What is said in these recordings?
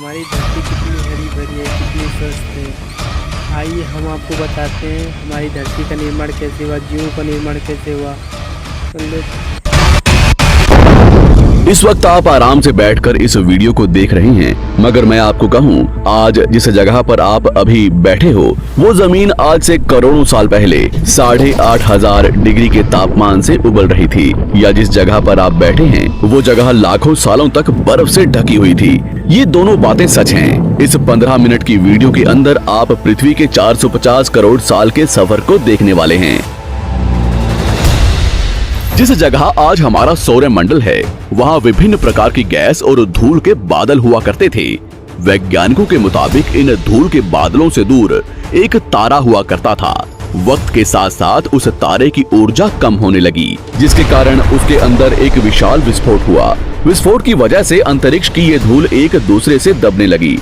हमारी धरती कितनी हरी भरी है, कितनी स्वस्थ है। आइए हम आपको बताते हैं हमारी धरती का निर्माण कैसे हुआ, जीवों का निर्माण कैसे हुआ। इस वक्त आप आराम से बैठकर इस वीडियो को देख रहे हैं, मगर मैं आपको कहूं, आज जिस जगह पर आप अभी बैठे हो वो जमीन आज से करोड़ों साल पहले 8,500 डिग्री के तापमान से उबल रही थी, या जिस जगह पर आप बैठे हैं वो जगह लाखों सालों तक बर्फ से ढकी हुई थी। ये दोनों बातें सच हैं। इस 15 मिनट की वीडियो के अंदर आप पृथ्वी के 450 करोड़ साल के सफर को देखने वाले हैं। जिस जगह आज हमारा सौरमंडल है, वहाँ विभिन्न प्रकार की गैस और धूल के बादल हुआ करते थे। वैज्ञानिकों के मुताबिक इन धूल के बादलों से दूर एक तारा हुआ करता था। वक्त के साथ साथ उस तारे की ऊर्जा कम होने लगी, जिसके कारण उसके अंदर एक विशाल विस्फोट हुआ। विस्फोट की वजह से अंतरिक्ष की ये धूल एक दूसरे से दबने लगी।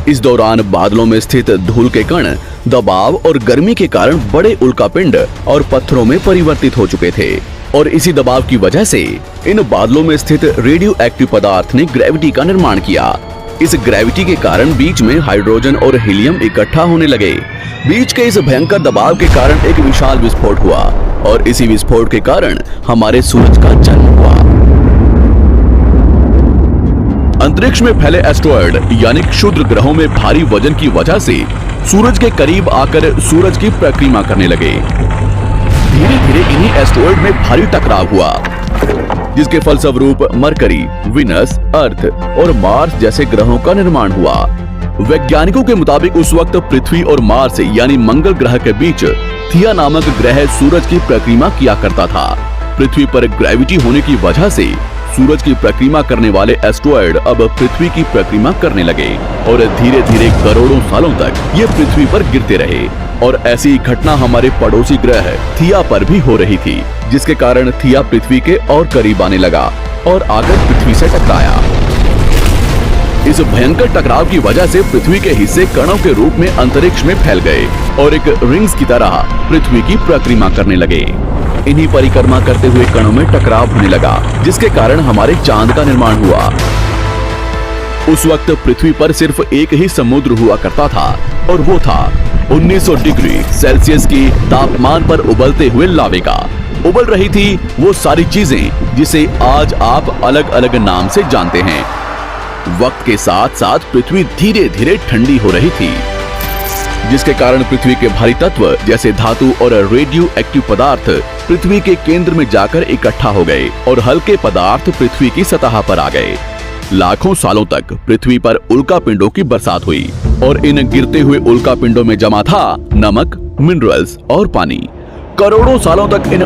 इस दौरान बादलों में स्थित धूल के कण दबाव और गर्मी के कारण बड़े उल्कापिंड और पत्थरों में परिवर्तित हो चुके थे, और इसी दबाव की वजह से इन बादलों में स्थित रेडियो एक्टिव पदार्थ ने ग्रेविटी का निर्माण किया। इस ग्रेविटी के कारण बीच में हाइड्रोजन और हीलियम इकट्ठा होने लगे। बीच के इस भयंकर दबाव के कारण एक विशाल विस्फोट हुआ, और इसी विस्फोट के कारण हमारे सूरज का जन्म हुआ। अंतरिक्ष में फैले एस्टेरॉयड यानी क्षुद्र ग्रहों में भारी वजन की वजह से सूरज के करीब आकर सूरज की परिक्रमा करने लगे। धीरे धीरे इन्हीं एस्टेरॉयड में भारी टकराव हुआ, जिसके फलस्वरूप मरकरी, विनस, अर्थ और मार्स जैसे ग्रहों का निर्माण हुआ। वैज्ञानिकों के मुताबिक उस वक्त पृथ्वी और मार्स यानी मंगल ग्रह के बीच थिया नामक ग्रह सूरज की परिक्रमा किया करता था। पृथ्वी पर ग्रेविटी होने की वजह से सूरज की परिक्रमा करने वाले एस्टेरॉयड अब पृथ्वी की परिक्रमा करने लगे, और धीरे धीरे करोड़ों सालों तक ये पृथ्वी पर गिरते रहे। और ऐसी घटना हमारे पड़ोसी ग्रह थिया पर भी हो रही थी, जिसके कारण थिया पृथ्वी के और करीब आने लगा और आकर पृथ्वी से टकराया। इस भयंकर टकराव की वजह से पृथ्वी के हिस्से कणों के रूप में अंतरिक्ष में फैल गए और एक रिंग्स की तरह पृथ्वी की परिक्रमा करने लगे। इन्हीं परिक्रमा करते हुए कणों में टकराव होने लगा, जिसके कारण हमारे चांद का निर्माण हुआ। उस वक्त पृथ्वी पर सिर्फ एक ही समुद्र हुआ करता था, और वो था 1900 डिग्री सेल्सियस की तापमान पर उबलते हुए लावे का। उबल रही थी वो सारी चीजें जिसे आज आप अलग अलग नाम से जानते हैं। वक्त के साथ साथ पृथ्वी धीरे धीरे ठंडी हो रही थी, जिसके कारण पृथ्वी के भारी तत्व जैसे धातु और रेडियो एक्टिव पदार्थ पृथ्वी के केंद्र में जाकर इकट्ठा हो गए, और हल्के पदार्थ पृथ्वी की सतह पर आ गए। लाखों सालों तक पृथ्वी पर उल्कापिंडों की बरसात हुई, और इन गिरते हुए उल्कापिंडों में जमा था नमक, मिनरल्स और पानी। करोड़ों सालों तक इन